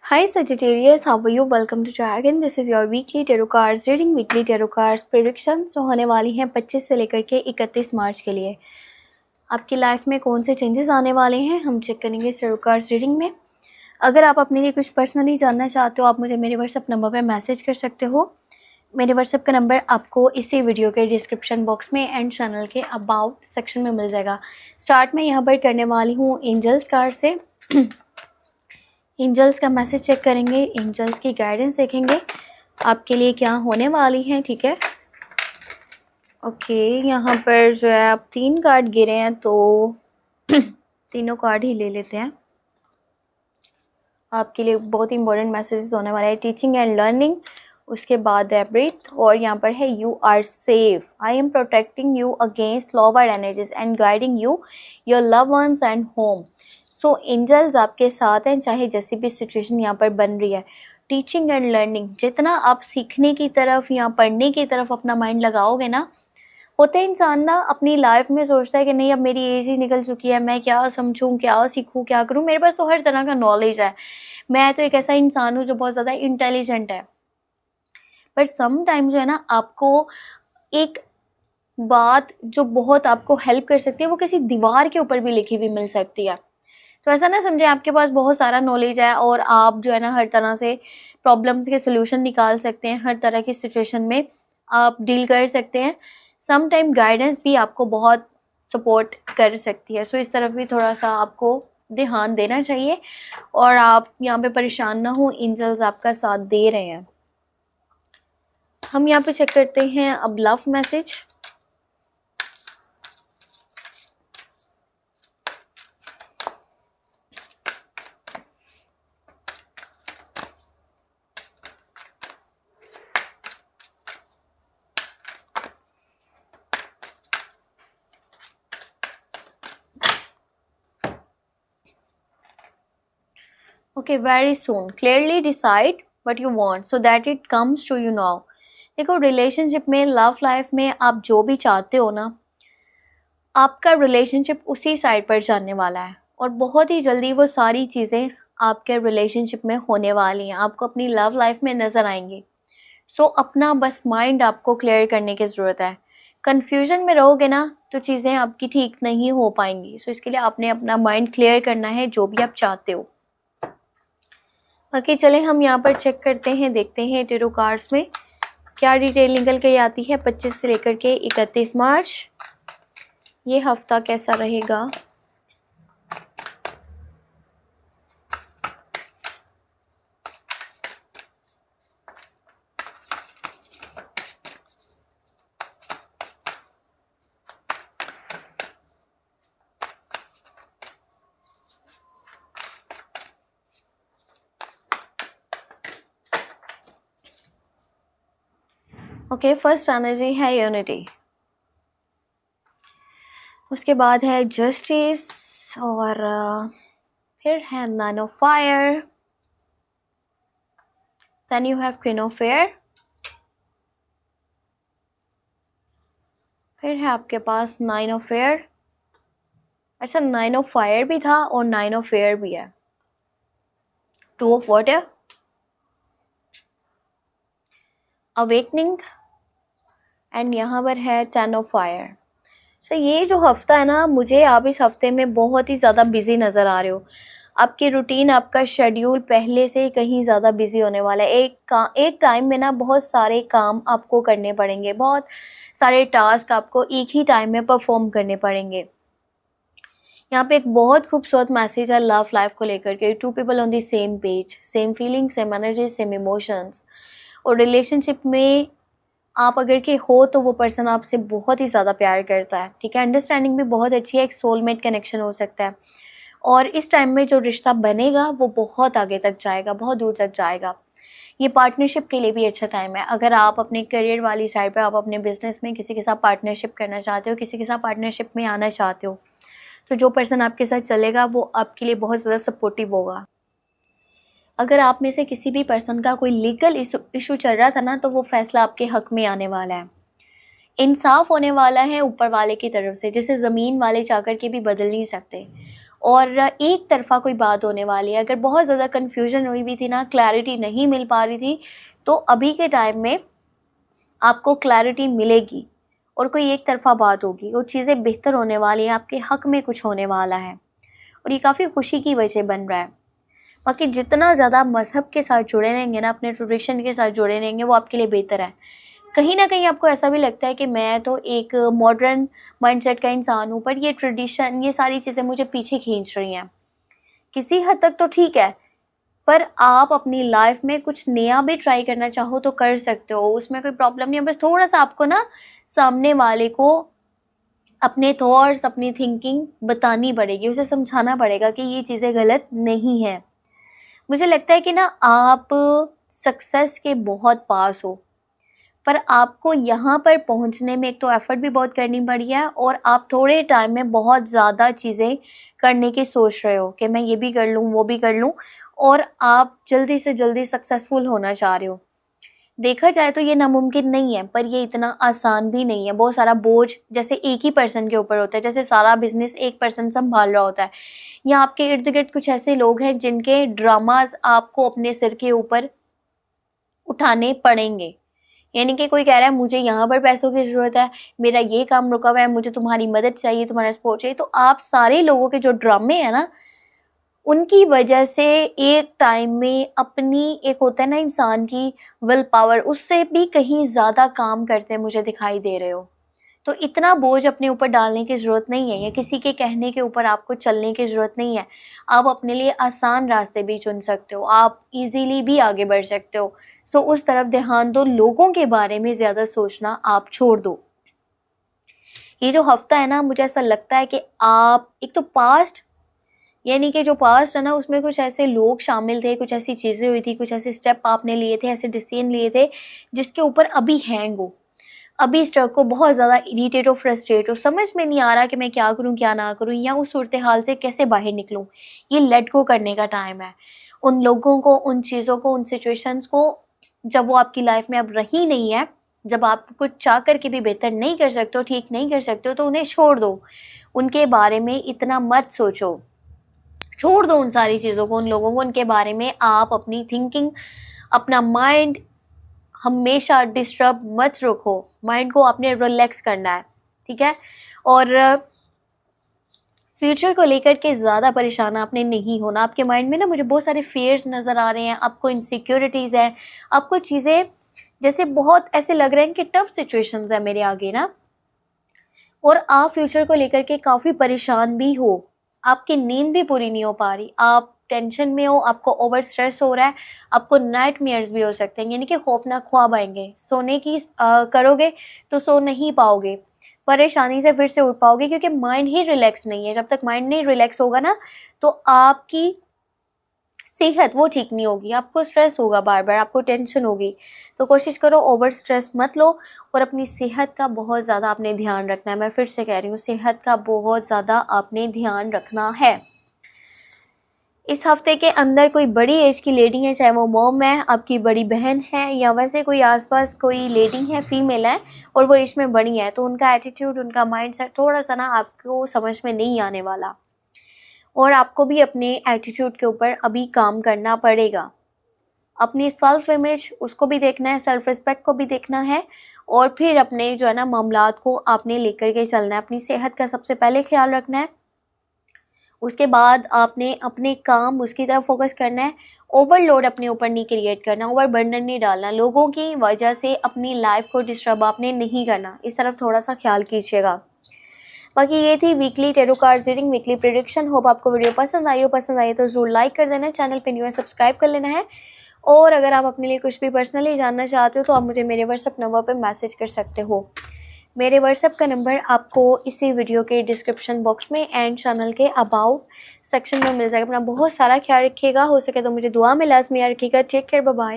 Hi Sagittarius, how are you? Welcome to Dragon. This is your weekly tarot cards reading, weekly tarot cards predictions जो होने वाली हैं 25 से लेकर के 31 मार्च के लिए। आपकी लाइफ में कौन से चेंजेस आने वाले हैं हम चेक करेंगे इस tarot cards रीडिंग में। अगर आप अपने लिए कुछ पर्सनली जानना चाहते हो आप मुझे मेरे व्हाट्सएप नंबर पर मैसेज कर सकते हो। मेरे व्हाट्सएप का नंबर आपको इसी वीडियो के डिस्क्रिप्शन बॉक्स में एंड चैनल के अबाउट सेक्शन में मिल जाएगा। स्टार्ट में यहाँ पर करने वाली हूँ एंजल्स कार्ड से। एंजल्स का मैसेज चेक करेंगे, एंजल्स की गाइडेंस देखेंगे आपके लिए क्या होने वाली है। ठीक है, ओके। यहाँ पर जो है आप 3 कार्ड गिरे हैं तो तीनों कार्ड ही ले लेते हैं। आपके लिए बहुत इंपॉर्टेंट मैसेजेस होने वाले हैं, टीचिंग एंड लर्निंग, उसके बाद है ब्रीथ, और यहाँ पर है you are safe, I am protecting you against lower energies and guiding you your love ones and home. So angels आपके साथ हैं चाहे जैसी भी सिचुएशन यहाँ पर बन रही है। टीचिंग एंड लर्निंग, जितना आप सीखने की तरफ या पढ़ने की तरफ अपना माइंड लगाओगे ना, होता है इंसान ना अपनी लाइफ में सोचता है कि नहीं अब मेरी एज ही निकल चुकी है, मैं क्या समझूं, क्या सीखूं, क्या करूं, मेरे पास तो हर तरह का नॉलेज है, मैं तो एक ऐसा इंसान हूं जो बहुत ज़्यादा इंटेलिजेंट है। पर सम टाइम जो है ना आपको एक बात जो बहुत आपको हेल्प कर सकती है वो किसी दीवार के ऊपर भी लिखी हुई मिल सकती है। तो ऐसा ना समझे आपके पास बहुत सारा नॉलेज है और आप जो है ना हर तरह से प्रॉब्लम्स के सोल्यूशन निकाल सकते हैं, हर तरह की सिचुएशन में आप डील कर सकते हैं। सम टाइम गाइडेंस भी आपको बहुत सपोर्ट कर सकती है। सो इस तरफ भी थोड़ा सा आपको ध्यान देना चाहिए और आप यहाँ पे परेशान ना हो, एंजल्स आपका साथ दे रहे हैं। हम यहाँ पे चेक करते हैं अब love message. Okay, very soon clearly decide what you want so that it comes to you now. देखो, रिलेशनशिप में, लव लाइफ में आप जो भी चाहते हो ना, आपका रिलेशनशिप उसी साइड पर जाने वाला है और बहुत ही जल्दी वो सारी चीज़ें आपके रिलेशनशिप में होने वाली हैं, आपको अपनी लव लाइफ में नज़र आएंगी। सो अपना बस माइंड आपको क्लियर करने की ज़रूरत है। कन्फ्यूजन में रहोगे ना तो चीज़ें आपकी ठीक नहीं हो पाएंगी। सो इसके लिए आपने अपना माइंड क्लियर करना है जो भी आप चाहते हो। बाकी चले हम यहाँ पर चेक करते हैं, देखते हैं टेरो कार्ड्स में क्या डिटेल निकल के आती है 25 से लेकर के 31 मार्च। ये हफ्ता कैसा रहेगा। ओके, फर्स्ट एनर्जी है यूनिटी, उसके बाद है जस्टिस, और फिर है nine of fire, then you have queen of air, फिर है आपके पास 9 ऑफ एयर। अच्छा, 9 ऑफ फायर भी था और 9 ऑफ एयर भी है। 2 ऑफ वाटर, अवेकनिंग, एंड यहाँ पर है 10 ऑफ फायर। सो ये जो हफ्ता है ना, मुझे आप इस हफ्ते में बहुत ही ज़्यादा बिजी नज़र आ रहे हो। आपकी रूटीन, आपका शेड्यूल पहले से कहीं ज़्यादा बिजी होने वाला है। एक टाइम में ना बहुत सारे काम आपको करने पड़ेंगे, बहुत सारे टास्क आपको एक ही टाइम में परफॉर्म करने पड़ेंगे। यहाँ पे एक बहुत खूबसूरत मैसेज है लव लाइफ को लेकर के। 2 people on the same page, same feeling, same energy, same emotions. और रिलेशनशिप में आप अगर के हो तो वो पर्सन आपसे बहुत ही ज़्यादा प्यार करता है। ठीक है, अंडरस्टैंडिंग भी बहुत अच्छी है, एक सोलमेट कनेक्शन हो सकता है। और इस टाइम में जो रिश्ता बनेगा वो बहुत आगे तक जाएगा, बहुत दूर तक जाएगा। ये पार्टनरशिप के लिए भी अच्छा टाइम है। अगर आप अपने करियर वाली साइड पर, आप अपने बिजनेस में किसी के साथ पार्टनरशिप करना चाहते हो, किसी के साथ पार्टनरशिप में आना चाहते हो, तो जो पर्सन आपके साथ चलेगा वो आपके लिए बहुत ज़्यादा सपोर्टिव होगा। अगर आप में से किसी भी पर्सन का कोई लीगल इशू चल रहा था ना, तो वो फैसला आपके हक में आने वाला है। इंसाफ होने वाला है ऊपर वाले की तरफ से, जिसे ज़मीन वाले चाह कर के भी बदल नहीं सकते। और एक तरफा कोई बात होने वाली है। अगर बहुत ज़्यादा कन्फ्यूजन हुई भी थी ना, क्लैरिटी नहीं मिल पा रही थी, तो अभी के टाइम में आपको क्लैरिटी मिलेगी और कोई एक तरफा बात होगी और चीज़ें बेहतर होने वाली हैं, आपके हक में कुछ होने वाला है और ये काफ़ी खुशी की वजह बन रहा है। बाकी जितना ज़्यादा मज़हब के साथ जुड़े रहेंगे ना, अपने ट्रेडिशन के साथ जुड़े रहेंगे, वो आपके लिए बेहतर है। कहीं ना कहीं आपको ऐसा भी लगता है कि मैं तो एक मॉडर्न माइंडसेट का इंसान हूँ, पर ये ट्रेडिशन, ये सारी चीज़ें मुझे पीछे खींच रही हैं। किसी हद तक तो ठीक है, पर आप अपनी लाइफ में कुछ नया भी ट्राई करना चाहो तो कर सकते हो, उसमें कोई प्रॉब्लम नहीं है। बस थोड़ा सा आपको ना सामने वाले को अपने थॉट्स, अपनी थिंकिंग बतानी पड़ेगी, उसे समझाना पड़ेगा कि ये चीज़ें गलत नहीं है। मुझे लगता है कि ना आप सक्सेस के बहुत पास हो, पर आपको यहाँ पर पहुँचने में एक तो एफ़र्ट भी बहुत करनी पड़ी है और आप थोड़े टाइम में बहुत ज़्यादा चीज़ें करने की सोच रहे हो कि मैं ये भी कर लूँ, वो भी कर लूँ, और आप जल्दी से जल्दी सक्सेसफुल होना चाह रहे हो। देखा जाए तो ये नामुमकिन नहीं है, पर ये इतना आसान भी नहीं है। बहुत सारा बोझ जैसे एक ही पर्सन के ऊपर होता है, जैसे सारा बिजनेस एक पर्सन संभाल रहा होता है, या आपके इर्द गिर्द कुछ ऐसे लोग हैं जिनके ड्रामाज आपको अपने सिर के ऊपर उठाने पड़ेंगे। यानी कि कोई कह रहा है मुझे यहाँ पर पैसों की ज़रूरत है, मेरा ये काम रुका हुआ है, मुझे तुम्हारी मदद चाहिए, तुम्हारा सपोर्ट चाहिए, तो आप सारे लोगों के जो ड्रामे हैं ना, उनकी वजह से एक टाइम में अपनी, एक होता है ना इंसान की विल पावर, उससे भी कहीं ज़्यादा काम करते मुझे दिखाई दे रहे हो। तो इतना बोझ अपने ऊपर डालने की ज़रूरत नहीं है, या किसी के कहने के ऊपर आपको चलने की ज़रूरत नहीं है। आप अपने लिए आसान रास्ते भी चुन सकते हो, आप इजीली भी आगे बढ़ सकते हो। सो उस तरफ ध्यान दो, लोगों के बारे में ज़्यादा सोचना आप छोड़ दो। ये जो हफ्ता है ना, मुझे ऐसा लगता है कि आप एक तो पास्ट, यानी कि जो पास्ट है ना, उसमें कुछ ऐसे लोग शामिल थे, कुछ ऐसी चीज़ें हुई थी, कुछ ऐसे स्टेप आपने लिए थे, ऐसे डिसीजन लिए थे जिसके ऊपर अभी हैंग हो, अभी स्ट्रक हो, बहुत ज़्यादा इरिटेट हो, फ्रस्ट्रेट हो, समझ में नहीं आ रहा कि मैं क्या करूं क्या ना करूं, या उस सूरत हाल से कैसे बाहर निकलूं। ये लेट गो करने का टाइम है। उन लोगों को, उन चीज़ों को, उन सिचुएशंस को, जब वो आपकी लाइफ में अब रही नहीं है, जब आप कुछ चाह करके भी बेहतर नहीं कर सकते हो, ठीक नहीं कर सकते हो, तो उन्हें छोड़ दो। उनके बारे में इतना मत सोचो, छोड़ दो उन सारी चीज़ों को, उन लोगों को, उनके बारे में आप अपनी थिंकिंग, अपना माइंड हमेशा डिस्टर्ब मत रखो। माइंड को आपने रिलैक्स करना है, ठीक है। और फ्यूचर को लेकर के ज़्यादा परेशान आपने नहीं होना। आपके माइंड में ना मुझे बहुत सारे फेयर्स नज़र आ रहे हैं, आपको इनसिक्योरिटीज़ हैं, आपको चीज़ें जैसे बहुत ऐसे लग रहे हैं कि टफ सिचुएशंस है मेरे आगे ना, और आप फ्यूचर को लेकर के काफ़ी परेशान भी हो, आपकी नींद भी पूरी नहीं हो पा रही, आप टेंशन में हो, आपको ओवर स्ट्रेस हो रहा है, आपको नाइटमेयर्स भी हो सकते हैं, यानी कि खौफनाक ख्वाब आएंगे। सोने की करोगे तो सो नहीं पाओगे, परेशानी से फिर से उठ पाओगे, क्योंकि माइंड ही रिलैक्स नहीं है। जब तक माइंड नहीं रिलैक्स होगा ना, तो आपकी सेहत वो ठीक नहीं होगी, आपको स्ट्रेस होगा, बार बार आपको टेंशन होगी। तो कोशिश करो ओवर स्ट्रेस मत लो, और अपनी सेहत का बहुत ज़्यादा आपने ध्यान रखना है। मैं फिर से कह रही हूँ, सेहत का बहुत ज़्यादा आपने ध्यान रखना है। इस हफ्ते के अंदर कोई बड़ी एज की लेडी है, चाहे वो मॉम है, आपकी बड़ी बहन है, या वैसे कोई आसपास कोई लेडी है, फीमेल है, और वो एज में बड़ी है, तो उनका एटीट्यूड, उनका माइंडसेट थोड़ा सा ना आपको समझ में नहीं आने वाला, और आपको भी अपने एटीट्यूड के ऊपर अभी काम करना पड़ेगा। अपनी सेल्फ इमेज, उसको भी देखना है, सेल्फ रिस्पेक्ट को भी देखना है, और फिर अपने जो है ना मामलात को आपने लेकर के चलना है। अपनी सेहत का सबसे पहले ख्याल रखना है, उसके बाद आपने अपने काम, उसकी तरफ फोकस करना है। ओवरलोड अपने ऊपर नहीं क्रिएट करना, ओवर बर्डन नहीं डालना, लोगों की वजह से अपनी लाइफ को डिस्टर्ब आपने नहीं करना, इस तरफ थोड़ा सा ख्याल कीजिएगा। बाकी ये थी weekly tarot cards reading, weekly prediction. Hope आपको वीडियो पसंद आई हो, पसंद आई तो ज़रूर लाइक कर देना, चैनल पे न्यू है सब्सक्राइब कर लेना है, और अगर आप अपने लिए कुछ भी पर्सनली जानना चाहते हो तो आप मुझे मेरे व्हाट्सअप नंबर पर मैसेज कर सकते हो। मेरे व्हाट्सएप का नंबर आपको इसी वीडियो के डिस्क्रिप्शन बॉक्स में एंड चैनल के अबाउट सेक्शन में मिल जाएगा। अपना बहुत सारा ख्याल रखिएगा, हो सके तो मुझे दुआ में लाजमी याद रखिएगा। Take care, bye bye.